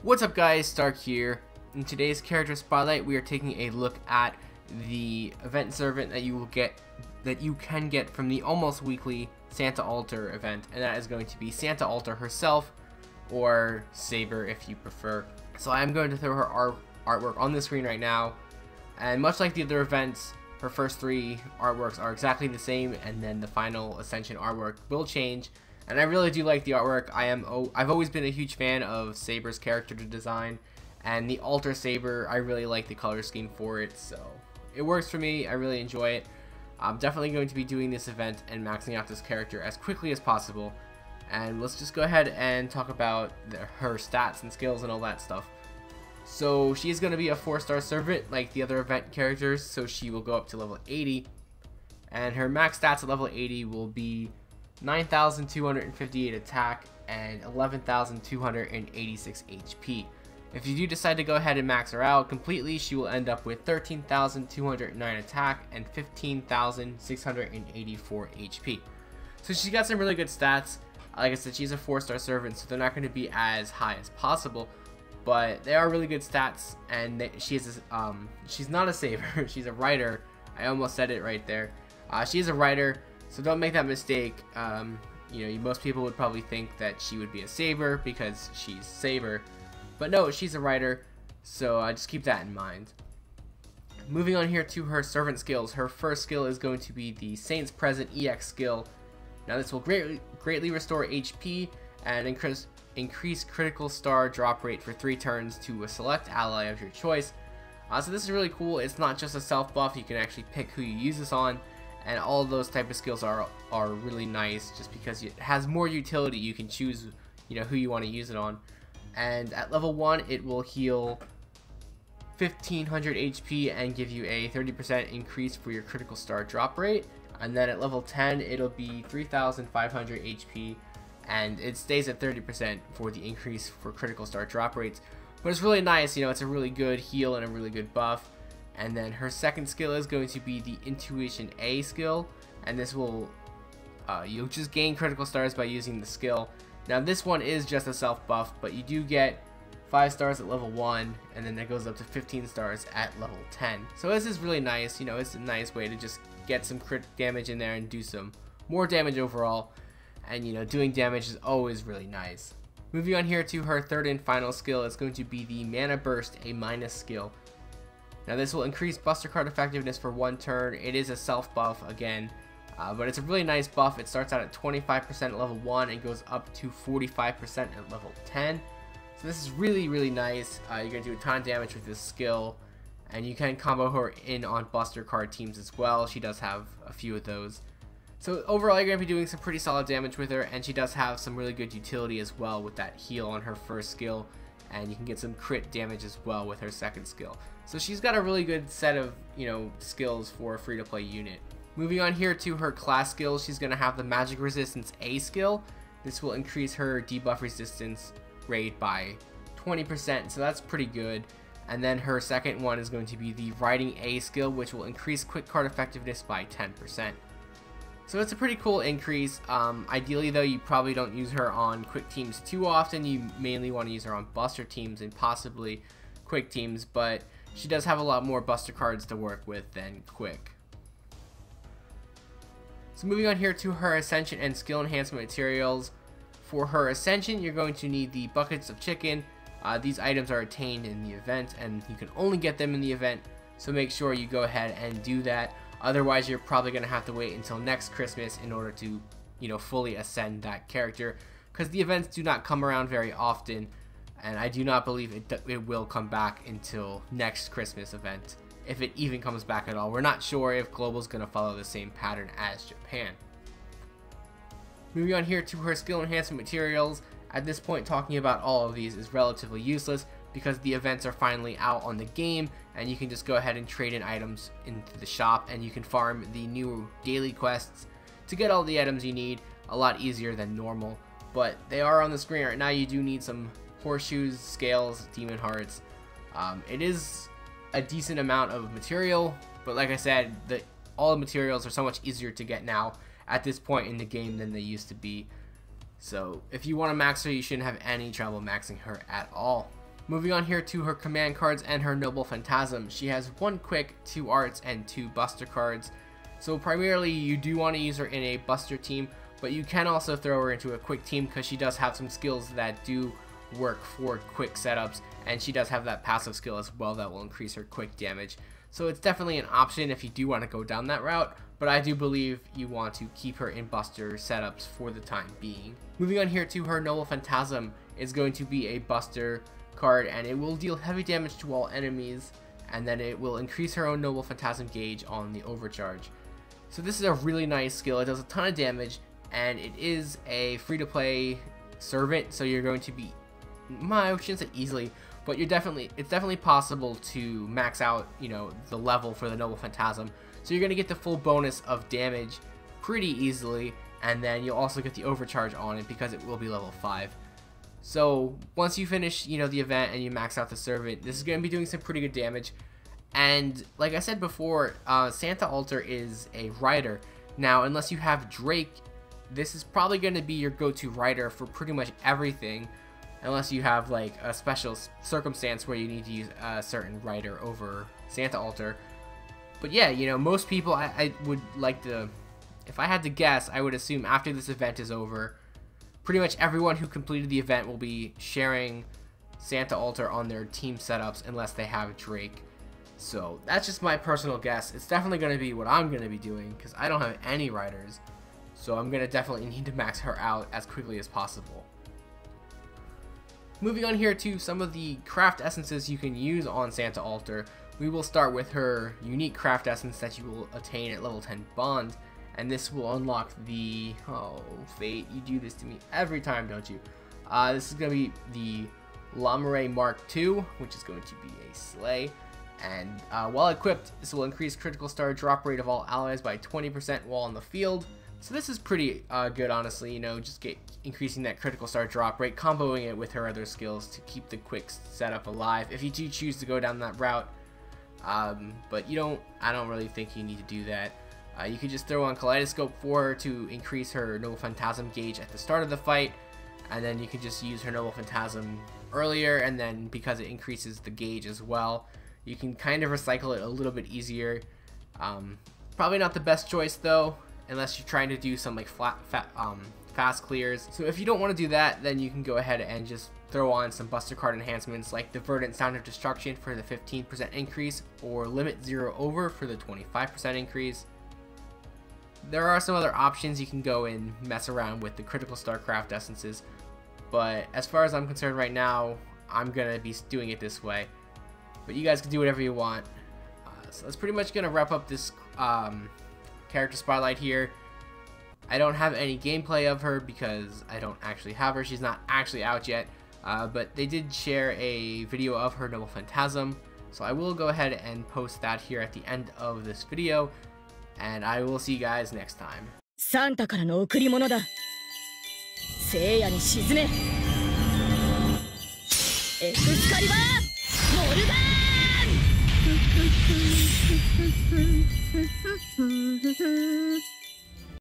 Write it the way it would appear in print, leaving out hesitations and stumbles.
What's up guys, Stark here. In today's character spotlight we are taking a look at the event servant that you can get from the almost weekly Santa Altar event, and that is going to be Santa Altar herself, or Saber if you prefer. So I'm going to throw her artwork on the screen right now, and much like the other events, her first three artworks are exactly the same, and then the final Ascension artwork will change. And I really do like the artwork. I've always been a huge fan of Saber's character design, and the Altar Saber, I really like the color scheme for it, so it works for me. I really enjoy it. I'm definitely going to be doing this event and maxing out this character as quickly as possible. And let's just go ahead and talk about her stats and skills and all that stuff. So she's going to be a 4-star servant like the other event characters, so she will go up to level 80. And her max stats at level 80 will be 9,258 attack and 11,286 HP. If you do decide to go ahead and max her out completely, she will end up with 13,209 attack and 15,684 HP. So she's got some really good stats. Like I said, she's a 4-star servant, so they're not going to be as high as possible, but they are really good stats. And she's not a saver, she's a rider. I almost said it right there. She's a rider. So don't make that mistake. Most people would probably think that she would be a saber because she's Saber, but no, she's a rider. So just keep that in mind. Moving on here to her servant skills. Her first skill is going to be the Saints Present EX skill. Now this will greatly restore HP and increase critical star drop rate for 3 turns to a select ally of your choice. So this is really cool. It's not just a self buff. You can actually pick who you use this on. And all those type of skills are really nice just because it has more utility. You can choose who you want to use it on. And at level 1 it will heal 1500 HP and give you a 30% increase for your critical star drop rate. And then at level 10 it'll be 3500 HP and it stays at 30% for the increase for critical star drop rates. But it's really nice, it's a really good heal and a really good buff. And then her second skill is going to be the Intuition A skill, and this will you'll just gain critical stars by using the skill. Now this one is just a self buff, but you do get 5 stars at level 1, and then that goes up to 15 stars at level 10. So this is really nice. It's a nice way to just get some crit damage in there and do some more damage overall. And doing damage is always really nice. Moving on here to her third and final skill, it's going to be the Mana Burst A- skill. Now this will increase Buster Card effectiveness for 1 turn. It is a self buff again, but it's a really nice buff. It starts out at 25% at level 1 and goes up to 45% at level 10. So this is really nice. You're going to do a ton of damage with this skill, and you can combo her in on Buster Card teams as well. She does have a few of those. So overall you're going to be doing some pretty solid damage with her, and she does have some really good utility as well with that heal on her first skill. And you can get some crit damage as well with her second skill. So she's got a really good set of, skills for a free-to-play unit. Moving on here to her class skills, she's going to have the Magic Resistance A skill. This will increase her debuff resistance rate by 20%, so that's pretty good. And then her second one is going to be the Riding A skill, which will increase quick card effectiveness by 10%. So it's a pretty cool increase. Ideally though, you probably don't use her on quick teams too often. You mainly want to use her on Buster teams and possibly quick teams, but she does have a lot more Buster cards to work with than quick. So moving on here to her Ascension and Skill Enhancement materials. For her Ascension, you're going to need the Buckets of Chicken. These items are attained in the event, and you can only get them in the event, so make sure you go ahead and do that. Otherwise, you're probably going to have to wait until next Christmas in order to, fully ascend that character, because the events do not come around very often, and I do not believe it will come back until next Christmas event, if it even comes back at all. We're not sure if Global's going to follow the same pattern as Japan. Moving on here to her Skill Enhancement materials. At this point, talking about all of these is relatively useless, because the events are finally out on the game, and you can just go ahead and trade in items into the shop, and you can farm the new daily quests to get all the items you need a lot easier than normal. But they are on the screen right now. You do need some horseshoes, scales, demon hearts. It is a decent amount of material, but like I said, all the materials are so much easier to get now at this point in the game than they used to be. So if you want to max her, you shouldn't have any trouble maxing her at all. Moving on here to her command cards and her Noble Phantasm. She has 1 quick, 2 arts, and 2 buster cards. So primarily you do want to use her in a buster team, but you can also throw her into a quick team because she does have some skills that do work for quick setups, and she does have that passive skill as well that will increase her quick damage. So it's definitely an option if you do want to go down that route, but I do believe you want to keep her in buster setups for the time being. Moving on here to her Noble Phantasm is going to be a buster card, and it will deal heavy damage to all enemies, and then it will increase her own Noble Phantasm gauge on the overcharge. So this is a really nice skill. It does a ton of damage, and it is a free-to-play servant, so you're going to be, I shouldn't say easily, but it's definitely possible to max out, you know, the level for the Noble Phantasm. So you're going to get the full bonus of damage pretty easily, and then you'll also get the overcharge on it because it will be level 5. So once you finish, you know, the event and you max out the servant, this is going to be doing some pretty good damage. And like I said before, Santa Altar is a rider. Now, unless you have Drake, this is probably going to be your go-to rider for pretty much everything, unless you have like a special circumstance where you need to use a certain rider over Santa Altar. But yeah, you know, most people, I would like to, if I had to guess, I would assume after this event is over, pretty much everyone who completed the event will be sharing Santa Altar on their team setups unless they have Drake. So that's just my personal guess. It's definitely going to be what I'm going to be doing because I don't have any riders. So I'm going to definitely need to max her out as quickly as possible. Moving on here to some of the craft essences you can use on Santa Altar. We will start with her unique craft essence that you will attain at level 10 Bond. And this will unlock the, oh Fate, you do this to me every time, don't you? This is going to be the Lamare Mark II, which is going to be a sleigh. And while equipped, this will increase critical star drop rate of all allies by 20% while on the field. So this is pretty good, honestly, you know, just increasing that critical star drop rate, comboing it with her other skills to keep the quick setup alive, if you do choose to go down that route. But I don't really think you need to do that. You could just throw on Kaleidoscope for her to increase her Noble Phantasm gauge at the start of the fight, and then you could just use her Noble Phantasm earlier, and then because it increases the gauge as well, you can kind of recycle it a little bit easier. Probably not the best choice though, unless you're trying to do some like fast clears. So if you don't want to do that, then you can go ahead and just throw on some buster card enhancements like the Verdant Sound of Destruction for the 15% increase, or Limit 0 Over for the 25% increase. There are some other options. You can go and mess around with the Critical Star Craft Essences, but as far as I'm concerned right now, I'm going to be doing it this way. But you guys can do whatever you want. So that's pretty much going to wrap up this character spotlight here. I don't have any gameplay of her because I don't actually have her. She's not actually out yet. But they did share a video of her Noble Phantasm. So I will go ahead and post that here at the end of this video. And I will see you guys next time. Santa からの贈り物だ。聖夜に沈め。エクスカリバーモルガーン